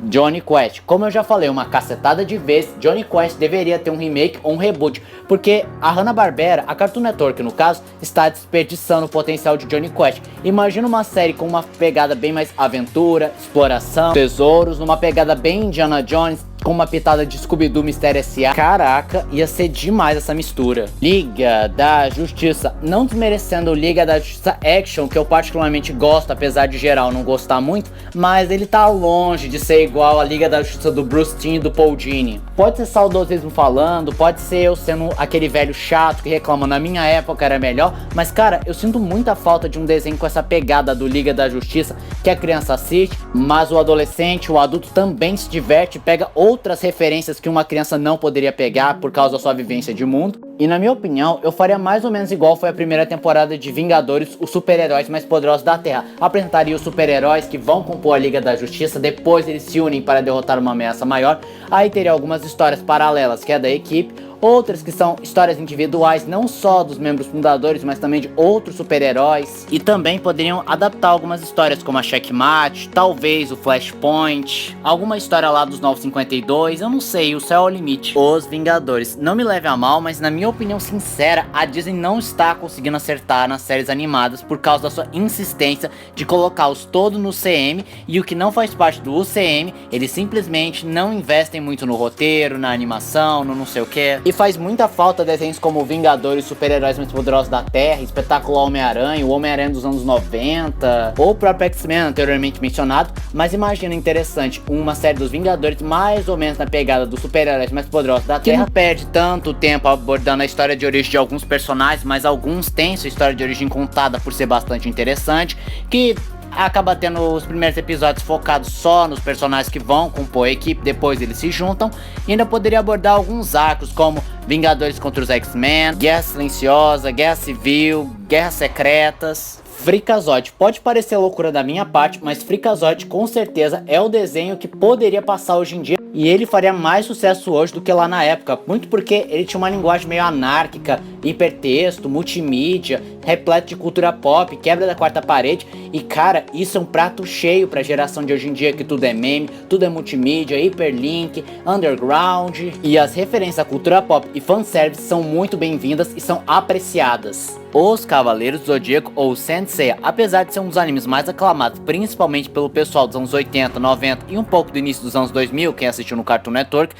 Jonny Quest. Como eu já falei uma cacetada de vezes, Jonny Quest deveria ter um remake ou um reboot, porque a Hanna-Barbera, a Cartoon Network no caso, está desperdiçando o potencial de Jonny Quest. Imagina uma série com uma pegada bem mais aventura, exploração, tesouros, numa pegada bem Indiana Jones, com uma pitada de Scooby-Doo Mistério S.A. Caraca, ia ser demais essa mistura. Liga da Justiça, não desmerecendo o Liga da Justiça Action, que eu particularmente gosto, apesar de geral não gostar muito, mas ele tá longe de ser igual a Liga da Justiça do Bruce Timm e do Paul Dini. Pode ser saudosismo falando, pode ser eu sendo aquele velho chato que reclama na minha época era melhor, mas cara, eu sinto muita falta de um desenho com essa pegada do Liga da Justiça, que a criança assiste, mas o adolescente, o adulto também se diverte e pega outras referências que uma criança não poderia pegar por causa da sua vivência de mundo. E na minha opinião, eu faria mais ou menos igual foi a primeira temporada de Vingadores, os super-heróis mais poderosos da Terra. Apresentaria os super-heróis que vão compor a Liga da Justiça, depois eles se unem para derrotar uma ameaça maior. Aí teria algumas histórias paralelas, que é da equipe, outras que são histórias individuais, não só dos membros fundadores, mas também de outros super-heróis. E também poderiam adaptar algumas histórias como a Checkmate, talvez o Flashpoint, alguma história lá dos 952, eu não sei, o céu é o limite. Os Vingadores, não me leve a mal, mas na minha opinião sincera, a Disney não está conseguindo acertar nas séries animadas por causa da sua insistência de colocá-los todos no CM, e o que não faz parte do UCM, eles simplesmente não investem muito no roteiro, na animação, no não sei o que. E faz muita falta desenhos como Vingadores, super-heróis mais poderosos da Terra, Espetacular Homem-Aranha, o Homem-Aranha dos anos 90, ou o próprio X-Men anteriormente mencionado. Mas imagina interessante, uma série dos Vingadores mais ou menos na pegada dos super-heróis mais poderosos da Terra, que não perde tanto tempo abordando a história de origem de alguns personagens, mas alguns têm sua história de origem contada por ser bastante interessante, que acaba tendo os primeiros episódios focados só nos personagens que vão compor a equipe, depois eles se juntam, e ainda poderia abordar alguns arcos como Vingadores contra os X-Men, Guerra Silenciosa, Guerra Civil, Guerras Secretas. Freakazoid, pode parecer loucura da minha parte, mas Freakazoid com certeza é o desenho que poderia passar hoje em dia, e ele faria mais sucesso hoje do que lá na época, muito porque ele tinha uma linguagem meio anárquica, hipertexto, multimídia, repleto de cultura pop, quebra da quarta parede, e cara, isso é um prato cheio pra geração de hoje em dia, que tudo é meme, tudo é multimídia, hiperlink, underground, e as referências à cultura pop e fanservice são muito bem-vindas e são apreciadas. Os Cavaleiros do Zodíaco, ou Saint Seiya, apesar de ser um dos animes mais aclamados, principalmente pelo pessoal dos anos 80, 90 e um pouco do início dos anos 2000, quem assistiu no Cartoon Network,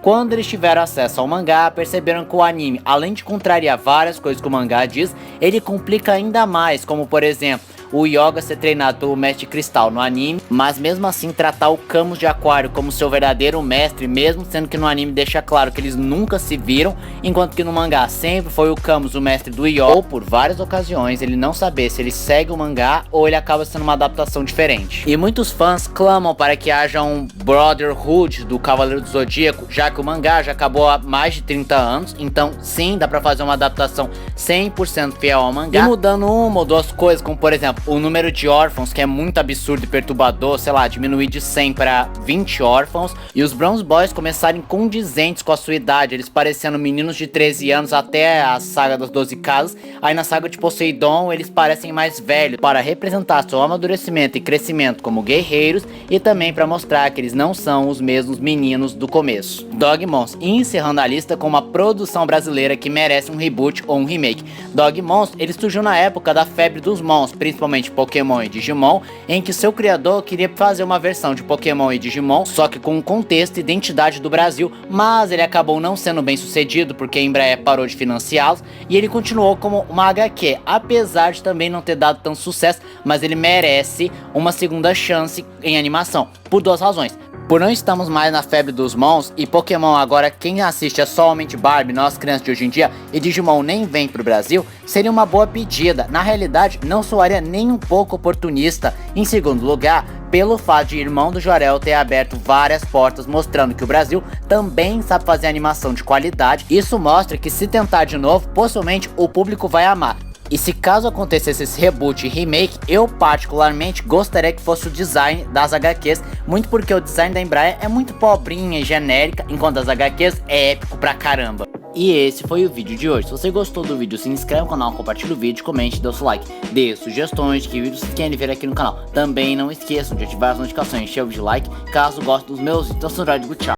quando eles tiveram acesso ao mangá, perceberam que o anime, além de contrariar várias coisas que o mangá diz, ele complica ainda mais, como por exemplo, o Yoga ser treinado pelo Mestre Cristal no anime, mas mesmo assim tratar o Camus de Aquário como seu verdadeiro mestre, mesmo sendo que no anime deixa claro que eles nunca se viram, enquanto que no mangá sempre foi o Camus o mestre do Yoga, ou por várias ocasiões ele não saber se ele segue o mangá ou ele acaba sendo uma adaptação diferente. E muitos fãs clamam para que haja um Brotherhood do Cavaleiro do Zodíaco, já que o mangá já acabou há mais de 30 anos, então sim, dá pra fazer uma adaptação 100% fiel ao mangá, e mudando uma ou duas coisas, como por exemplo, o número de órfãos, que é muito absurdo e perturbador, sei lá, diminuir de 100 para 20 órfãos, e os Bronze Boys começarem condizentes com a sua idade, eles parecendo meninos de 13 anos até a saga das 12 casas, aí na saga de Poseidon eles parecem mais velhos, para representar seu amadurecimento e crescimento como guerreiros, e também para mostrar que eles não são os mesmos meninos do começo. Dogmons, encerrando a lista com uma produção brasileira que merece um reboot ou um remake. Dogmons, ele surgiu na época da febre dos Mons, principalmente Pokémon e Digimon, em que seu criador queria fazer uma versão de Pokémon e Digimon, só que com o contexto e identidade do Brasil, mas ele acabou não sendo bem sucedido porque a Embraer parou de financiá-los, e ele continuou como uma HQ, apesar de também não ter dado tanto sucesso, mas ele merece uma segunda chance em animação, por duas razões. Por não estamos mais na febre dos Mons, e Pokémon agora quem assiste é somente Barbie, nós crianças de hoje em dia, e Digimon nem vem pro Brasil, seria uma boa pedida. Na realidade, não soaria nem um pouco oportunista. Em segundo lugar, pelo fato de Irmão do Jorel ter aberto várias portas, mostrando que o Brasil também sabe fazer animação de qualidade. Isso mostra que se tentar de novo, possivelmente o público vai amar. E se caso acontecesse esse reboot e remake, eu particularmente gostaria que fosse o design das HQs, muito porque o design da Embraer é muito pobrinha e genérica, enquanto as HQs é épico pra caramba. E esse foi o vídeo de hoje. Se você gostou do vídeo, se inscreve no canal, compartilha o vídeo, comente, dê o seu like, dê sugestões de que vídeos vocês querem ver aqui no canal. Também não esqueçam de ativar as notificações, encher o vídeo de like, caso goste dos meus vídeos. Então, tchau.